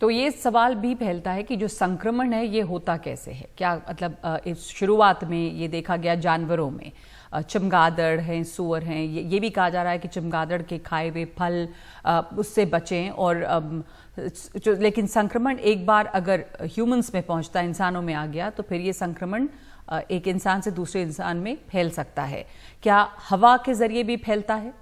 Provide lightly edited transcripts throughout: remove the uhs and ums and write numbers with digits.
तो ये सवाल भी फैलता है कि जो संक्रमण है ये होता कैसे है, क्या मतलब इस शुरुआत में ये देखा गया जानवरों में, चमगादड़ हैं, सूअर हैं, ये भी कहा जा रहा है कि चमगादड़ के खाए हुए फल उससे बचें और लेकिन संक्रमण एक बार अगर ह्यूमंस में पहुंचता है, इंसानों में आ गया, तो फिर ये संक्रमण एक इंसान से दूसरे इंसान में फैल सकता है। क्या हवा के जरिए भी फैलता है?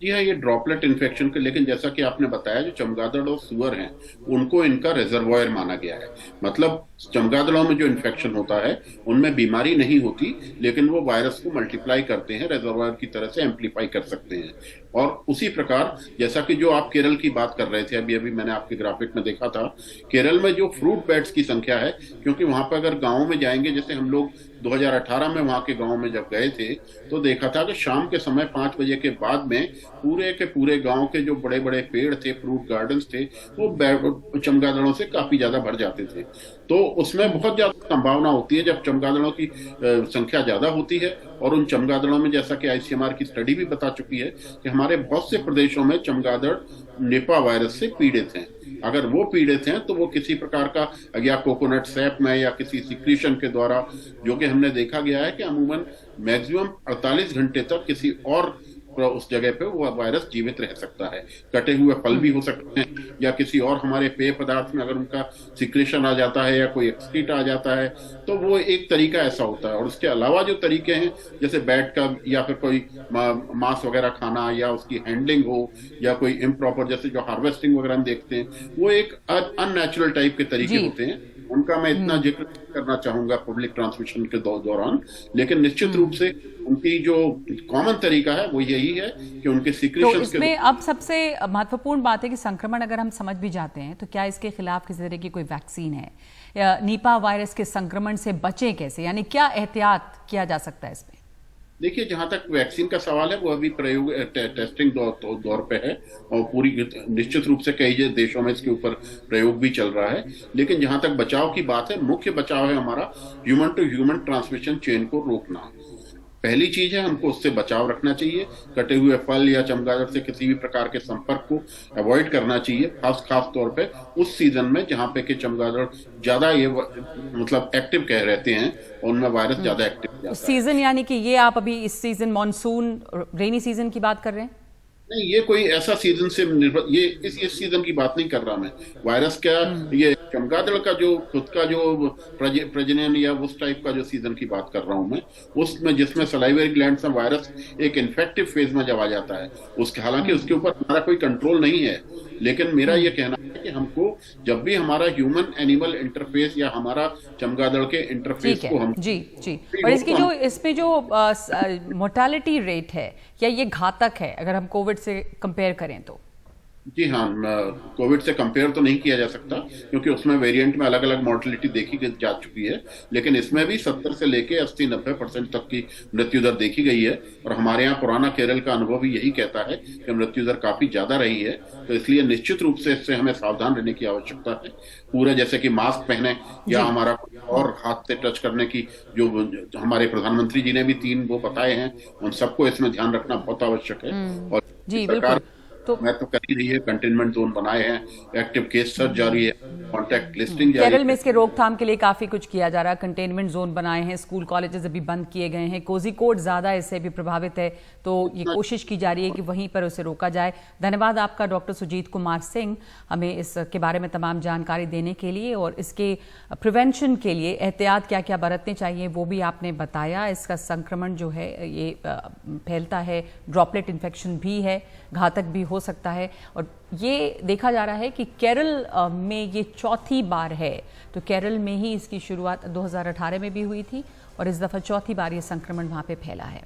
जी हाँ, ये ड्रॉपलेट इन्फेक्शन के, लेकिन जैसा कि आपने बताया जो चमगादड़ और सुअर हैं उनको इनका रिजर्वॉयर माना गया है। मतलब चमगादड़ों में जो इन्फेक्शन होता है उनमें बीमारी नहीं होती, लेकिन वो वायरस को मल्टीप्लाई करते हैं, रिजर्वॉयर की तरह से एम्पलीफाई कर सकते हैं। और उसी प्रकार जैसा कि जो आप केरल की बात कर रहे थे, अभी अभी मैंने आपके ग्राफिक में देखा था, केरल में जो फ्रूट बैट्स की संख्या है, क्योंकि वहां पर अगर गाँव में जाएंगे, जैसे हम लोग 2018 में वहां के गांव में जब गए थे तो देखा था कि शाम के समय 5 बजे के बाद में पूरे के पूरे गांव के जो बड़े बड़े पेड़ थे, फ्रूट गार्डन्स थे, वो चमगादड़ों से काफी ज्यादा भर जाते थे। तो उसमें बहुत ज्यादा संभावना होती है जब चमगादड़ों की संख्या ज्यादा होती है। और उन चमगादड़ों में, जैसा कि आईसीएमआर की स्टडी भी बता चुकी है, कि हमारे बहुत से प्रदेशों में चमगादड़ निपा वायरस से पीड़ित हैं। अगर वो पीड़ित हैं तो वो किसी प्रकार का, या कोकोनट सैप में या किसी सिक्रीशन के द्वारा, जो कि हमने देखा गया है कि अमूमन मैक्सिमम 48 घंटे तक किसी और उस जगह पे वो वायरस जीवित रह सकता है। कटे हुए फल भी हो सकते हैं, या किसी और हमारे पेय पदार्थ में अगर उनका सिक्रेशन आ जाता है या कोई एक्सक्रीट आ जाता है, तो वो एक तरीका ऐसा होता है। और उसके अलावा जो तरीके हैं, जैसे बैट का या फिर कोई मांस वगैरह खाना, या उसकी हैंडलिंग हो, या कोई इम्प्रॉपर, जैसे जो हार्वेस्टिंग वगैरह हम देखते हैं, वो एक अननेचुरल टाइप के तरीके होते हैं। उनका मैं इतना जिक्र करना चाहूंगा पब्लिक ट्रांसमिशन के दौरान, लेकिन निश्चित रूप से उनकी जो कॉमन तरीका है वो यही है कि उनके सिक्रेशंस तो इसमें अब सबसे महत्वपूर्ण बात है कि संक्रमण अगर हम समझ भी जाते हैं तो क्या इसके खिलाफ किसी तरह की कोई वैक्सीन है, या निपा वायरस के संक्रमण से बचें कैसे, यानी क्या एहतियात किया जा सकता है इसमें? देखिए, जहां तक वैक्सीन का सवाल है वो अभी प्रयोग टेस्टिंग दौर पे है, और पूरी निश्चित रूप से कई देशों में इसके ऊपर प्रयोग भी चल रहा है। लेकिन जहां तक बचाव की बात है, मुख्य बचाव है हमारा human to human transmission chain को रोकना। पहली चीज है, हमको उससे बचाव रखना चाहिए। कटे हुए फल या चमगादड़ से किसी भी प्रकार के संपर्क को अवॉइड करना चाहिए, खास तौर पे उस सीजन में जहां पे कि चमगादड़ ज्यादा ये मतलब एक्टिव कह रहते हैं, और उनमें वायरस ज्यादा एक्टिव जाता सीजन यानी कि ये आप अभी इस सीजन मानसून रेनी सीजन की बात कर रहे हैं? नहीं, ये कोई ऐसा सीजन से निर्भर, ये इस सीजन की बात नहीं कर रहा मैं। वायरस क्या, ये चमगादड़ का जो खुद का जो प्रजनन या उस टाइप का जो सीजन की बात कर रहा हूं मैं, उसमें जिसमें सलाइवरी ग्लैंड से वायरस एक इन्फेक्टिव फेज में जब आ जाता है, उसके हालांकि उसके ऊपर हमारा कोई कंट्रोल नहीं है, लेकिन मेरा ये कहना है कि हमको जब भी हमारा ह्यूमन एनिमल इंटरफेस या हमारा चमगादड़ के इंटरफेस को हम जी और इसकी जो इसमें जो मोर्टेलिटी रेट है, क्या ये घातक है अगर हम कोविड से कंपेयर करें तो? जी हाँ, कोविड से कंपेयर तो नहीं किया जा सकता, क्योंकि उसमें वेरिएंट में अलग अलग मॉर्टेलिटी देखी जा चुकी है। लेकिन इसमें भी 70 से लेके 80-90% तक की मृत्यु दर देखी गई है। और हमारे यहाँ पुराना केरल का अनुभव भी यही कहता है कि मृत्यु दर काफी ज्यादा रही है। तो इसलिए निश्चित रूप से इससे हमें सावधान रहने की आवश्यकता है। पूरे जैसे कि मास्क पहने, या हमारा और हाथ से टच करने की जो हमारे प्रधानमंत्री जी ने भी 3 वो बताए हैं, उन सबको इसमें ध्यान रखना बहुत आवश्यक है। और जी सरकार बिल्कुल। तो मैं तो कर ही रही है, कंटेनमेंट जोन बनाए हैं, एक्टिव केस सर्च जारी है, कॉन्टैक्ट लिस्टिंग जारी है। केरल में इसके रोकथाम के लिए काफी कुछ किया जा रहा है, कंटेनमेंट जोन बनाए हैं, स्कूल कॉलेजेस अभी बंद किए गए हैं, कोझिकोड ज्यादा इससे भी प्रभावित है, तो ये कोशिश की जा रही है कि वहीं पर उसे रोका जाए। धन्यवाद आपका डॉक्टर सुजीत कुमार सिंह, हमें इसके बारे में तमाम जानकारी देने के लिए, और इसके प्रिवेंशन के लिए एहतियात क्या क्या बरतने चाहिए वो भी आपने बताया। इसका संक्रमण जो है ये फैलता है, ड्रॉपलेट इन्फेक्शन भी है, घातक भी हो सकता है, और ये देखा जा रहा है कि केरल में ये चौथी बार है। तो केरल में ही इसकी शुरुआत 2018 में भी हुई थी, और इस दफा चौथी बार ये संक्रमण वहां पे फैला है।